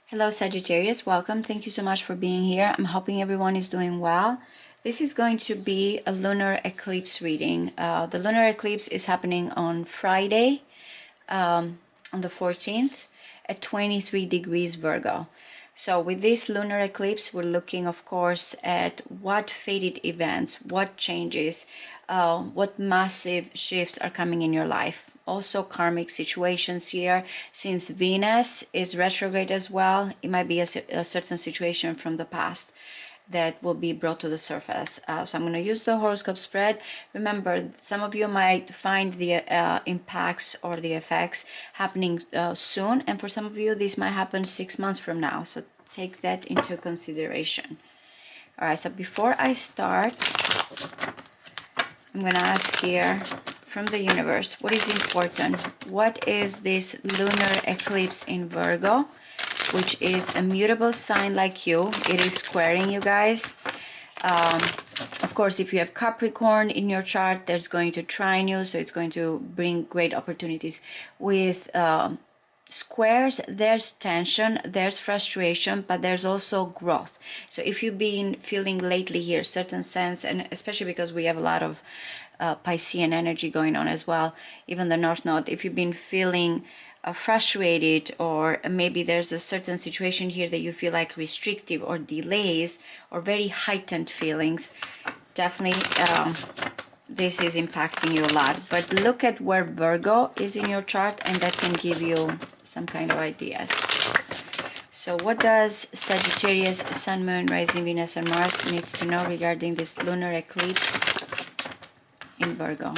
Hello Sagittarius, welcome. Thank you so much for being here. I'm hoping everyone is doing well. This is going to be a lunar eclipse reading. The lunar eclipse is happening on Friday, on the 14th at 23 degrees Virgo. So with this lunar eclipse, we're looking, of course, at what fated events, what changes, what massive shifts are coming in your life. Also karmic situations here, since Venus is retrograde as well. It might be a certain situation from the past that will be brought to the surface. So I'm going to use the horoscope spread. Remember, some of you might find the impacts or the effects happening soon, and for some of you this might happen 6 months from now, so take that into consideration. All right, so before I start, I'm going to ask here from the universe, what is important? What is this lunar eclipse in Virgo, which is a mutable sign like you? It is squaring you guys. Of course, if you have Capricorn in your chart, there's going to trine you, so it's going to bring great opportunities. With squares, there's tension, there's frustration, but there's also growth. So if you've been feeling lately here certain sense, and especially because we have a lot of Piscean energy going on as well, even the North Node, if you've been feeling frustrated, or maybe there's a certain situation here that you feel like restrictive or delays or very heightened feelings, definitely this is impacting you a lot. But look at where Virgo is in your chart, and that can give you some kind of ideas. So what does Sagittarius, Sun, Moon, Rising, Venus, and Mars needs to know regarding this lunar eclipse in Virgo?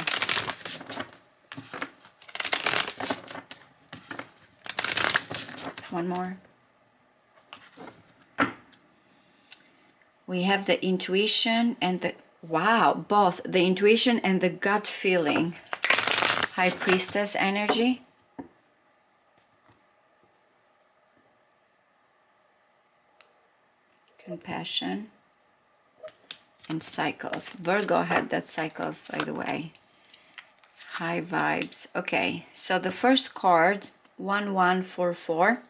One more. We have the intuition and the, wow, both the intuition and the gut feeling. High Priestess energy. Compassion. And cycles. Virgo had that cycles, by the way. High vibes. Okay, so the first card, 1144.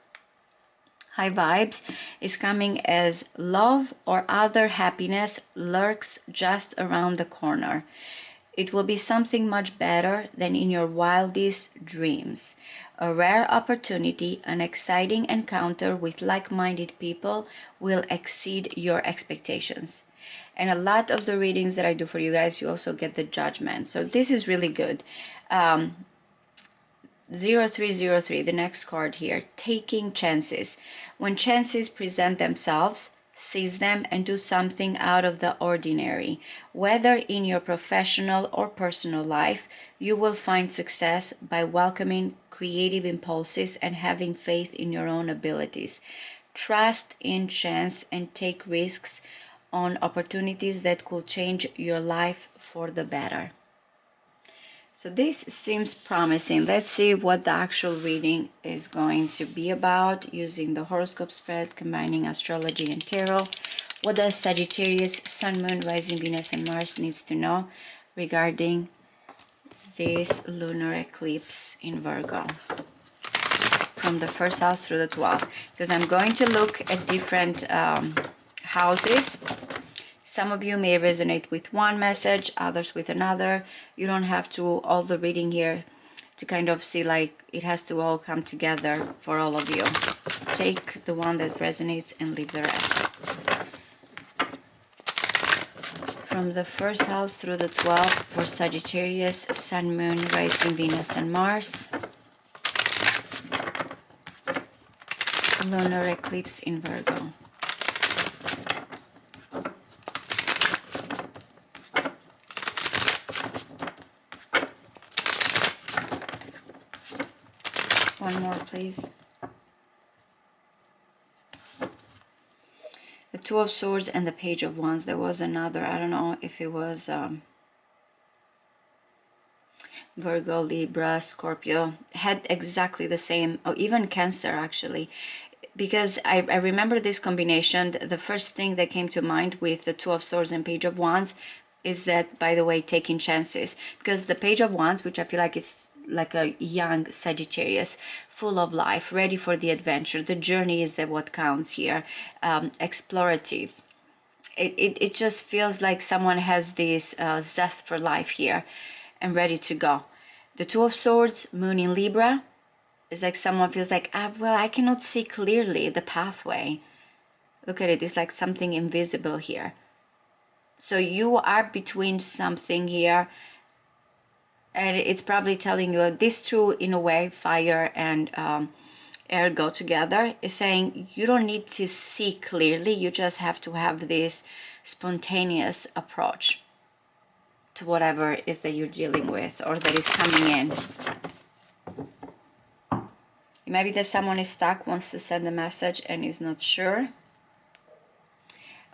High vibes is coming as love or other happiness lurks just around the corner. It will be something much better than in your wildest dreams. A rare opportunity, an exciting encounter with like-minded people will exceed your expectations. And a lot of the readings that I do for you guys, you also get the judgment. So this is really good. 0303, the next card here, taking chances. When chances present themselves, seize them and do something out of the ordinary. Whether in your professional or personal life, you will find success by welcoming creative impulses and having faith in your own abilities. Trust in chance and take risks on opportunities that could change your life for the better. So this seems promising. Let's see what the actual reading is going to be about using the horoscope spread, combining astrology and tarot. What does Sagittarius, Sun, Moon, Rising, Venus, and Mars needs to know regarding this lunar eclipse in Virgo? From the first house through the 12th. Because I'm going to look at different houses. Some of you may resonate with one message, others with another. You don't have to, all the reading here, to kind of see like it has to all come together for all of you. Take the one that resonates and leave the rest. From the first house through the 12th for Sagittarius, Sun, Moon, Rising, Venus, and Mars. Lunar eclipse in Virgo. One more, please. The Two of Swords and the Page of Wands. There was another, I don't know if it was Virgo, Libra, Scorpio. Had exactly the same, or even Cancer actually. Because I remember this combination, the first thing that came to mind with the Two of Swords and Page of Wands is that, by the way, taking chances. Because the Page of Wands, which I feel like is like a young Sagittarius, full of life, ready for the adventure. The journey is that what counts here. Explorative. It just feels like someone has this zest for life here and ready to go. The Two of Swords, Moon in Libra, is like someone feels like, well, I cannot see clearly the pathway. Look at it, it's like something invisible here. So you are between something here, and it's probably telling you these two, in a way, fire and air go together, is saying you don't need to see clearly, you just have to have this spontaneous approach to whatever it is that you're dealing with or that is coming in. Maybe that someone is stuck, wants to send a message and is not sure.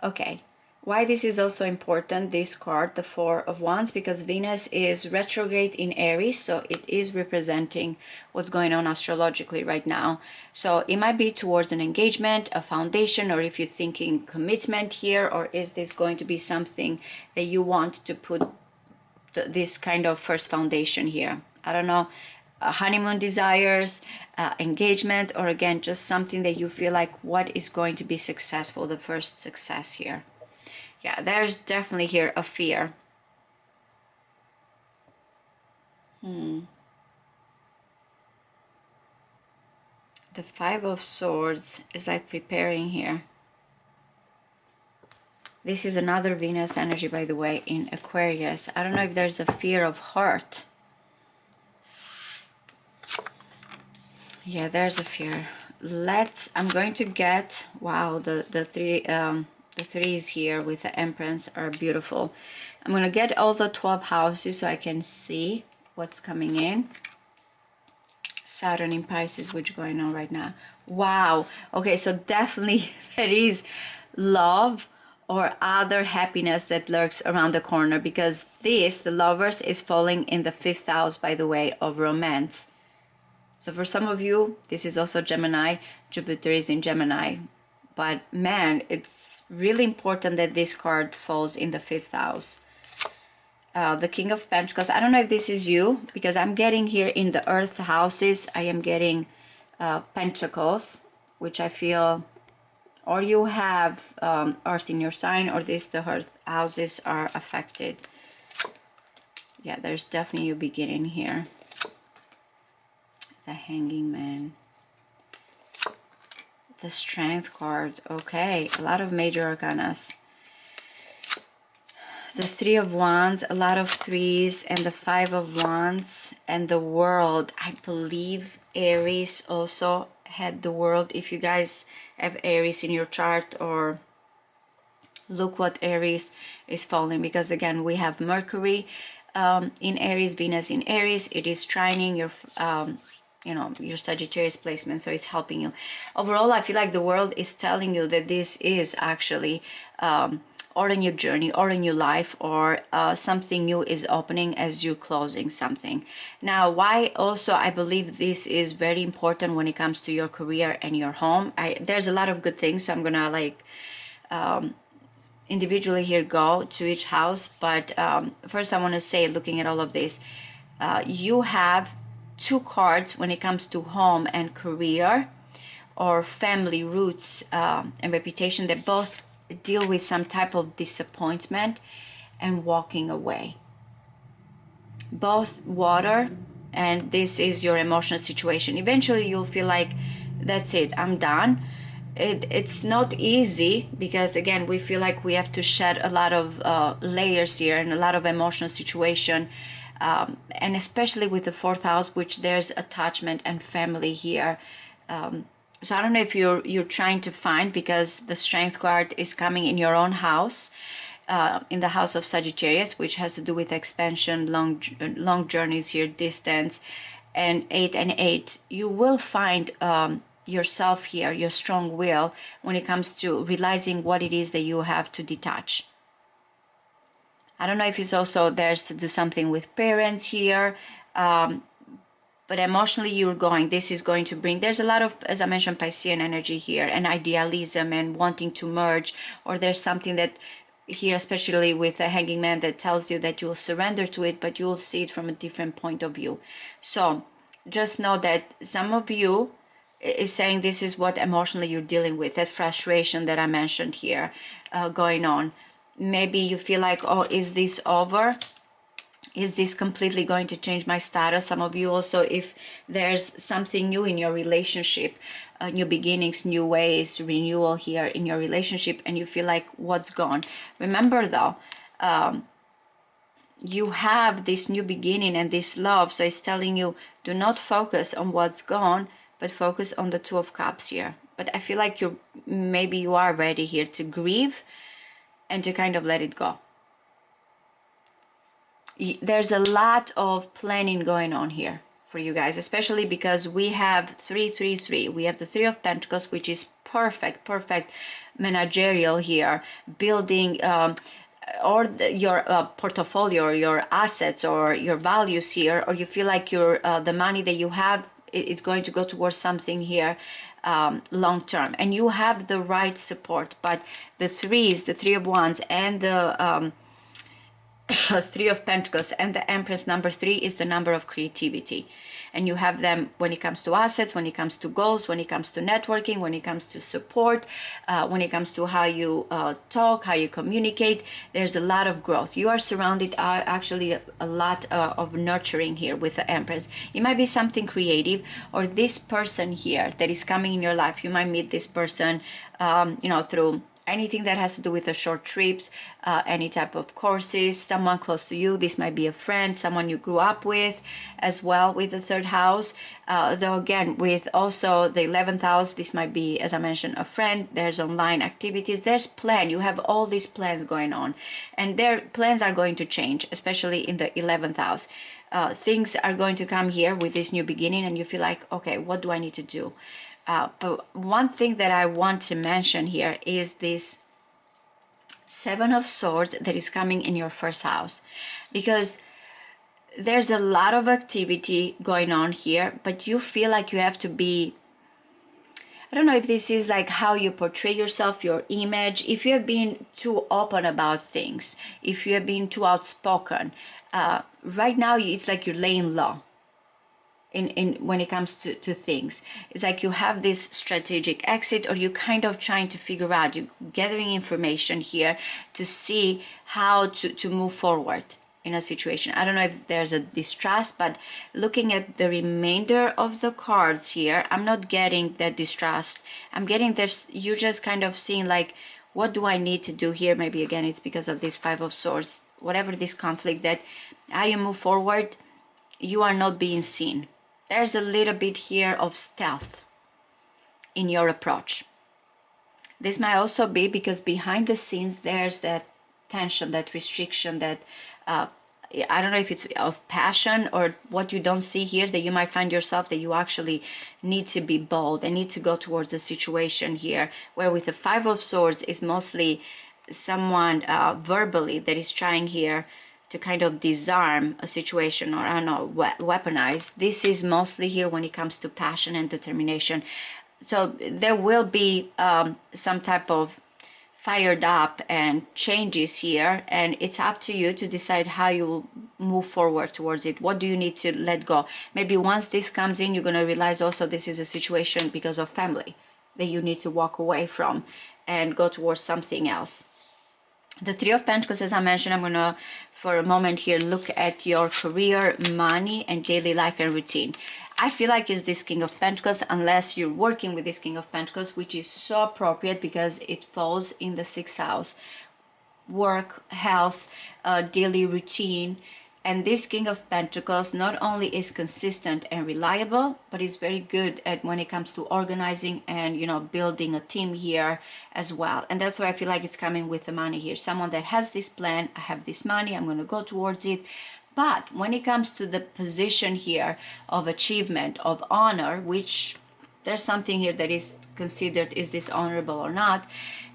Okay, why this is also important, this card, the Four of Wands, because Venus is retrograde in Aries, so it is representing what's going on astrologically right now. So it might be towards an engagement, a foundation, or if you're thinking commitment here, or is this going to be something that you want to put this kind of first foundation here? I don't know, honeymoon desires, engagement, or again, just something that you feel like what is going to be successful, the first success here. Yeah, there's definitely here a fear. The Five of Swords is like preparing here. This is another Venus energy, by the way, in Aquarius. I don't know if there's a fear of hurt. Yeah, there's a fear. I'm going to get, wow, the threes here with the Empress are beautiful. I'm going to get all the 12 houses so I can see what's coming in. Saturn in Pisces, which is going on right now. Wow. Okay, so definitely there is love or other happiness that lurks around the corner, because this, the Lovers, is falling in the 5th house, by the way, of romance. So for some of you, this is also Gemini. Jupiter is in Gemini. But man, it's really important that this card falls in the 5th house. The King of Pentacles. I don't know if this is you, because I'm getting here in the Earth houses, I am getting Pentacles, which I feel, or you have Earth in your sign, or the Earth houses are affected. Yeah, there's definitely you beginning here. The Hanging Man. The Strength card. Okay, a lot of major arcanas. The Three of Wands, a lot of threes, and the Five of Wands, and the World. I believe Aries also had the World. If you guys have Aries in your chart, or look what Aries is falling, because again, we have Mercury in Aries, Venus in Aries. It is trining your your Sagittarius placement, so it's helping you. Overall, I feel like the World is telling you that this is actually or a new journey, or a new life, or something new is opening as you're closing something. Now, why also I believe this is very important when it comes to your career and your home. There's a lot of good things, so I'm gonna like individually here go to each house, but first I want to say, looking at all of this, you have two cards when it comes to home and career, or family roots and reputation, that both deal with some type of disappointment and walking away. Both water, and this is your emotional situation. Eventually you'll feel like, that's it, I'm done. It's not easy, because again, we feel like we have to shed a lot of layers here, and a lot of emotional situation, and especially with the 4th house, which there's attachment and family here. So I don't know if you're trying to find, because the Strength card is coming in your own house, in the house of Sagittarius, which has to do with expansion, long journeys here, distance, and 8 and 8. You will find yourself here, your strong will, when it comes to realizing what it is that you have to detach. I don't know if it's also there's to do something with parents here, but emotionally you're going, this is going to bring, there's a lot of, as I mentioned, Piscean energy here, and idealism and wanting to merge, or there's something that here, especially with a Hanging Man, that tells you that you'll surrender to it, but you'll see it from a different point of view. So just know that some of you is saying this is what emotionally you're dealing with, that frustration that I mentioned here going on. Maybe you feel like, oh, is this over? Is this completely going to change my status? Some of you also, if there's something new in your relationship, new beginnings, new ways, renewal here in your relationship, and you feel like what's gone. Remember though, you have this new beginning and this love, so it's telling you, do not focus on what's gone, but focus on the Two of Cups here. But I feel like maybe you are ready here to grieve and to kind of let it go. There's a lot of planning going on here for you guys, especially because we have 333. We have the Three of Pentacles, which is perfect managerial here, building or your portfolio, or your assets, or your values here, or you feel like the money that you have is going to go towards something here long term, and you have the right support. But the threes, the Three of Wands, and the Three of Pentacles and the Empress, number 3 is the number of creativity, and you have them when it comes to assets, when it comes to goals, when it comes to networking, when it comes to support, when it comes to how you talk, how you communicate. There's a lot of growth. You are surrounded actually a lot of nurturing here with the Empress. It might be something creative, or this person here that is coming in your life, you might meet this person through anything that has to do with the short trips, any type of courses, someone close to you. This might be a friend, someone you grew up with as well, with the third house. Though again, with also the 11th house, this might be, as I mentioned, a friend. There's online activities, there's plan. You have all these plans going on, and their plans are going to change, especially in the 11th house. Things are going to come here with this new beginning, and you feel like, okay, what do I need to do? But one thing that I want to mention here is this Seven of Swords that is coming in your first house, because there's a lot of activity going on here, but you feel like you have to be, I don't know if this is like how you portray yourself, your image, if you have been too open about things, if you have been too outspoken. Right now it's like you're laying low. In when it comes to things, it's like you have this strategic exit, or you kind of trying to figure out, you're gathering information here to see how to move forward in a situation. I don't know if there's a distrust, but looking at the remainder of the cards here, I'm not getting that distrust. I'm getting this, you just kind of seeing like, what do I need to do here? Maybe again it's because of this Five of Swords, whatever this conflict, that how you move forward, you are not being seen. There's a little bit here of stealth in your approach. This might also be because behind the scenes there's that tension, that restriction, that I don't know if it's of passion or what you don't see here, that you might find yourself that you actually need to be bold and need to go towards a situation here, where with the Five of Swords is mostly someone verbally that is trying here to kind of disarm a situation, or I don't know, weaponize. This is mostly here when it comes to passion and determination. So there will be some type of fired up and changes here, and it's up to you to decide how you will move forward towards it. What do you need to let go? Maybe once this comes in, you're going to realize also this is a situation because of family that you need to walk away from and go towards something else. The Three of Pentacles, as I mentioned, I'm going to, for a moment here, look at your career, money, and daily life and routine. I feel like it's this King of Pentacles, unless you're working with this King of Pentacles, which is so appropriate because it falls in the 6th house. Work, health, daily routine. And this King of Pentacles not only is consistent and reliable, but is very good at when it comes to organizing and, you know, building a team here as well. And that's why I feel like it's coming with the money here. Someone that has this plan, I have this money, I'm going to go towards it. But when it comes to the position here of achievement, of honor, which there's something here that is considered, is this honorable or not?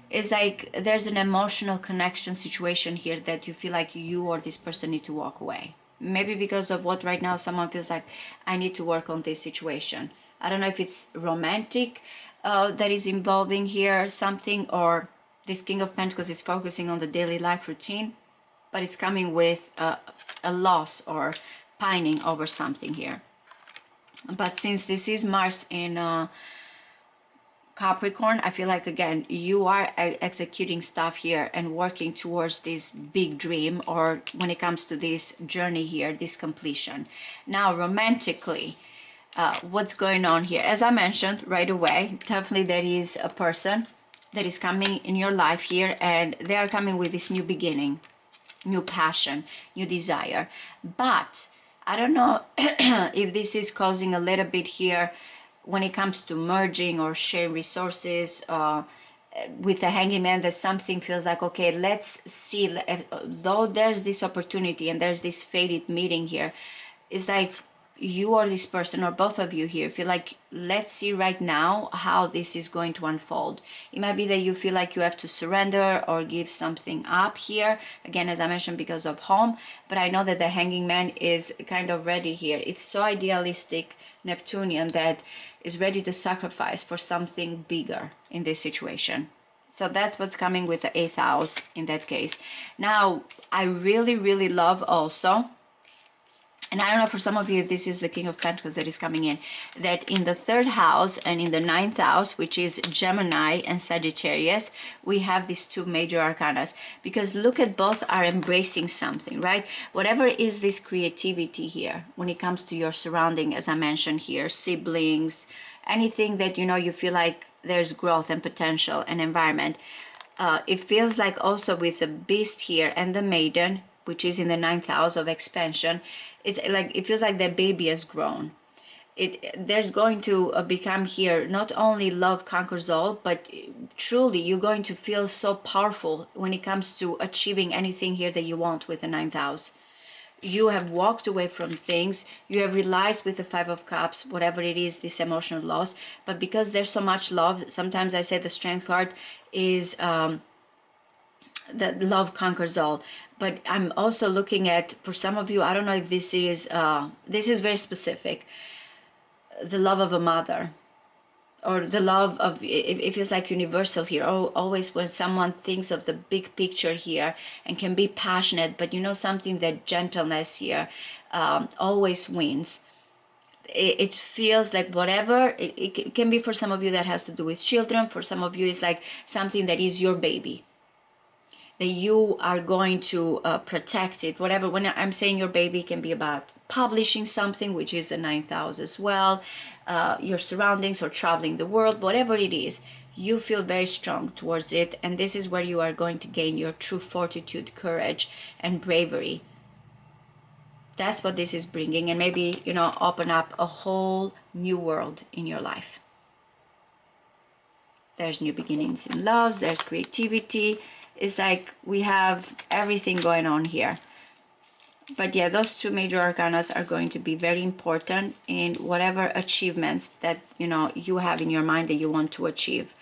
It's like there's an emotional connection situation here that you feel like you or this person need to walk away. Maybe because of what right now someone feels like, I need to work on this situation. I don't know if it's romantic that is involving here something, or this King of Pentacles is focusing on the daily life routine, but it's coming with a loss or pining over something here. But since this is Mars in Capricorn, I feel like, again, you are executing stuff here and working towards this big dream, or when it comes to this journey here, this completion. Now, romantically, what's going on here? As I mentioned right away, definitely there is a person that is coming in your life here, and they are coming with this new beginning, new passion, new desire. But I don't know if this is causing a little bit here when it comes to merging or sharing resources with the hanging man, that something feels like, okay, let's see, though there's this opportunity and there's this fated meeting here, it's like you or this person or both of you here feel like, let's see right now how this is going to unfold. It might be that you feel like you have to surrender or give something up here, again, as I mentioned, because of home. But I know that the hanging man is kind of ready here. It's so idealistic Neptunian that is ready to sacrifice for something bigger in this situation. So that's what's coming with the 8th house in that case. Now, I really love also, and I don't know for some of you if this is the King of Pentacles that is coming in, that in the 3rd house and in the 9th house, which is Gemini and Sagittarius, we have these two major arcanas. Because look at, both are embracing something, right? Whatever is this creativity here, when it comes to your surrounding, as I mentioned here, siblings, anything that, you know, you feel like there's growth and potential and environment. It feels like also with the beast here and the maiden, which is in the 9th house of expansion, it's like it feels like the baby has grown. There's going to become here not only love conquers all, but truly you're going to feel so powerful when it comes to achieving anything here that you want with the 9th house. You have walked away from things, you have realized with the 5 of Cups, whatever it is, this emotional loss. But because there's so much love, sometimes I say the Strength card is that love conquers all. But I'm also looking at, for some of you, I don't know if this is very specific, the love of a mother, or the love of, it feels like universal here. Always when someone thinks of the big picture here and can be passionate, but you know something, that gentleness here always wins. It feels like whatever, it can be for some of you that has to do with children. For some of you, it's like something that is your baby, that you are going to protect it, whatever. When I'm saying your baby, it can be about publishing something, which is the 9th house as well, your surroundings, or traveling the world, whatever it is, you feel very strong towards it. And this is where you are going to gain your true fortitude, courage, and bravery. That's what this is bringing. And maybe, you know, open up a whole new world in your life. There's new beginnings in love, there's creativity. It's like we have everything going on here. But yeah, those two major arcanas are going to be very important in whatever achievements that, you know, you have in your mind that you want to achieve.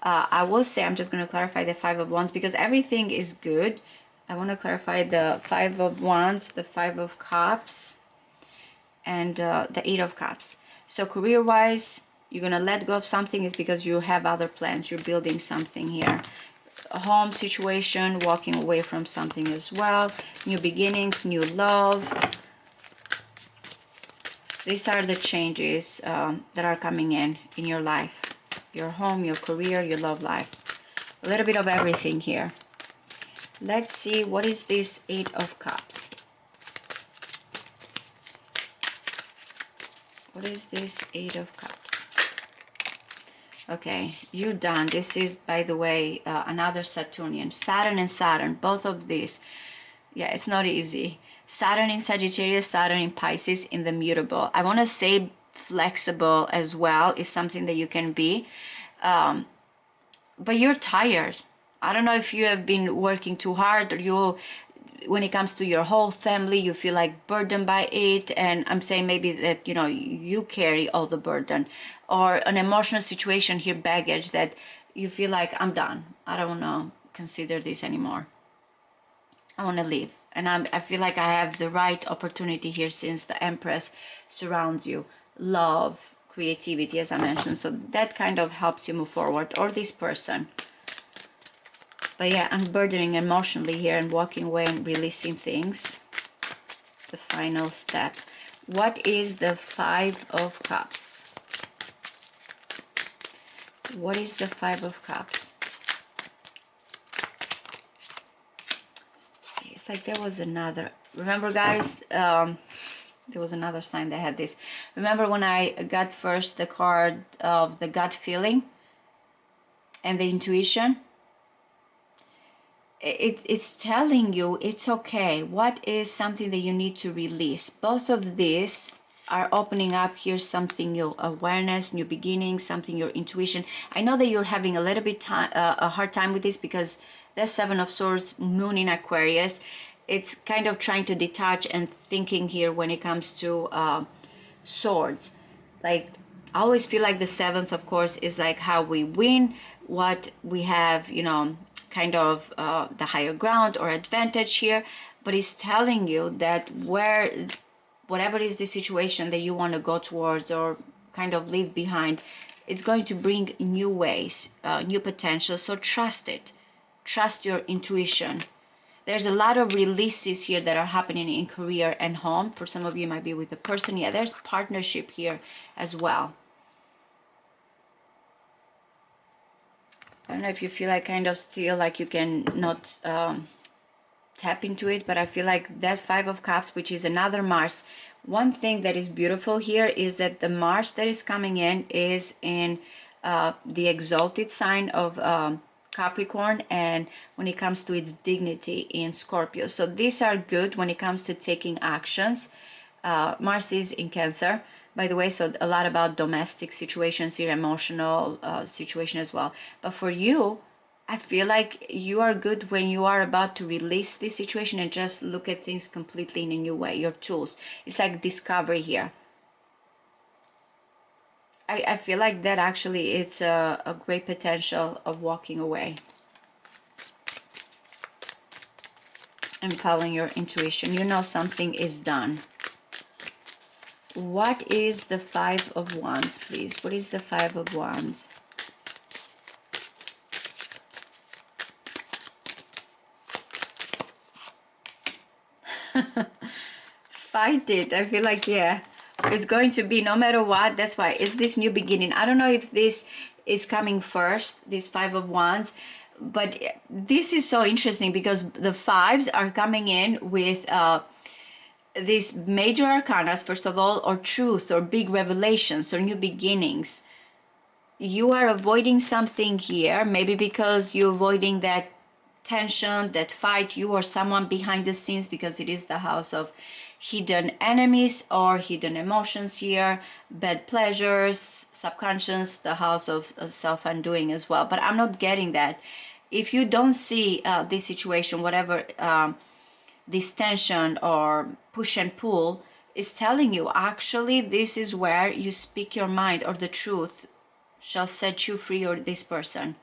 I will say, I'm just going to clarify the 5 of Wands because everything is good. I want to clarify the 5 of Wands, the 5 of Cups, and the 8 of Cups. So career-wise, you're going to let go of something is because you have other plans. You're building something here. A home situation, walking away from something as well. New beginnings, new love. These are the changes that are coming in your life. Your home, your career, your love life. A little bit of everything here. Let's see, what is this 8 of Cups? What is this 8 of Cups? Okay, you're done. This is, by the way, another Saturnian. Saturn and Saturn, both of these. Yeah, it's not easy. Saturn in Sagittarius, Saturn in Pisces in the mutable. I want to say flexible as well is something that you can be. But you're tired. I don't know if you have been working too hard, or you, when it comes to your whole family, you feel like burdened by it. And I'm saying maybe that, you know, you carry all the burden, or an emotional situation here, baggage, that you feel like, I'm done. I don't want to consider this anymore. I want to leave. And I feel like I have the right opportunity here, since the Empress surrounds you. Love, creativity, as I mentioned. So that kind of helps you move forward, or this person. But yeah, unburdening emotionally here and walking away and releasing things. The final step. What is the Five of Cups? What is the Five of Cups? It's like there was another. Remember, guys, there was another sign that had this. Remember when I got first the card of the gut feeling and the intuition? It's telling you it's okay. What is something that you need to release? Both of these are opening up here something new, awareness, new beginnings, something, your intuition. I know that you're having a little bit a hard time with this because the Seven of Swords, Moon in Aquarius, it's kind of trying to detach and thinking here when it comes to swords. Like, I always feel like the seventh, of course, is like how we win, what we have, you know, kind of the higher ground or advantage here. But it's telling you that whatever is the situation that you want to go towards or kind of leave behind, it's going to bring new ways, new potential. So trust it. Trust your intuition. There's a lot of releases here that are happening in career and home. For some of you, it might be with a person. Yeah, there's partnership here as well. I don't know if you feel like kind of still like you can not tap into it, but I feel like that Five of Cups, which is another Mars. One thing that is beautiful here is that the Mars that is coming in is in the exalted sign of Capricorn, and when it comes to its dignity in Scorpio. So these are good when it comes to taking actions. Mars is in Cancer, by the way, so a lot about domestic situations here, emotional situation as well. But for you, I feel like you are good when you are about to release this situation and just look at things completely in a new way. Your tools. It's like discovery here. I feel like that actually it's a great potential of walking away and following your intuition. You know something is done. What is the Five of Wands, please? What is the Five of Wands? Fight it. I feel like, yeah, it's going to be no matter what. That's why it's this new beginning. I don't know if this is coming first, this Five of Wands, but this is so interesting because the fives are coming in with these major arcanas, first of all, or truth or big revelations or new beginnings. You are avoiding something here, maybe because you're avoiding that tension, that fight, you or someone behind the scenes, because it is the house of hidden enemies or hidden emotions here, bad pleasures, subconscious, the house of self-undoing as well. But I'm not getting that. If you don't see this situation, whatever this tension or push and pull is telling you, actually this is where you speak your mind, or the truth shall set you free, or this person.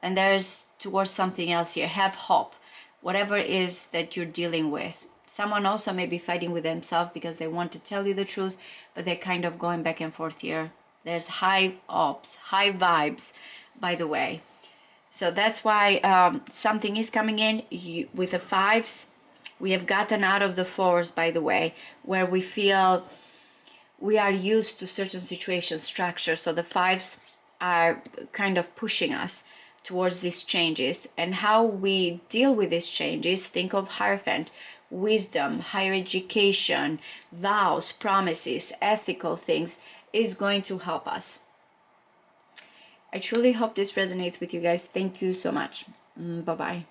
And there's towards something else here. Have hope, whatever it is that you're dealing with. Someone also may be fighting with themselves because they want to tell you the truth, but they're kind of going back and forth here. There's high hopes, high vibes, by the way. So that's why something is coming in with the fives. We have gotten out of the fours, by the way, where we feel we are used to certain situations, structure. So the fives are kind of pushing us towards these changes, and how we deal with these changes. Think of Hierophant, wisdom, higher education, vows, promises, ethical things is going to help us. I truly hope this resonates with you guys. Thank you so much. Bye-bye.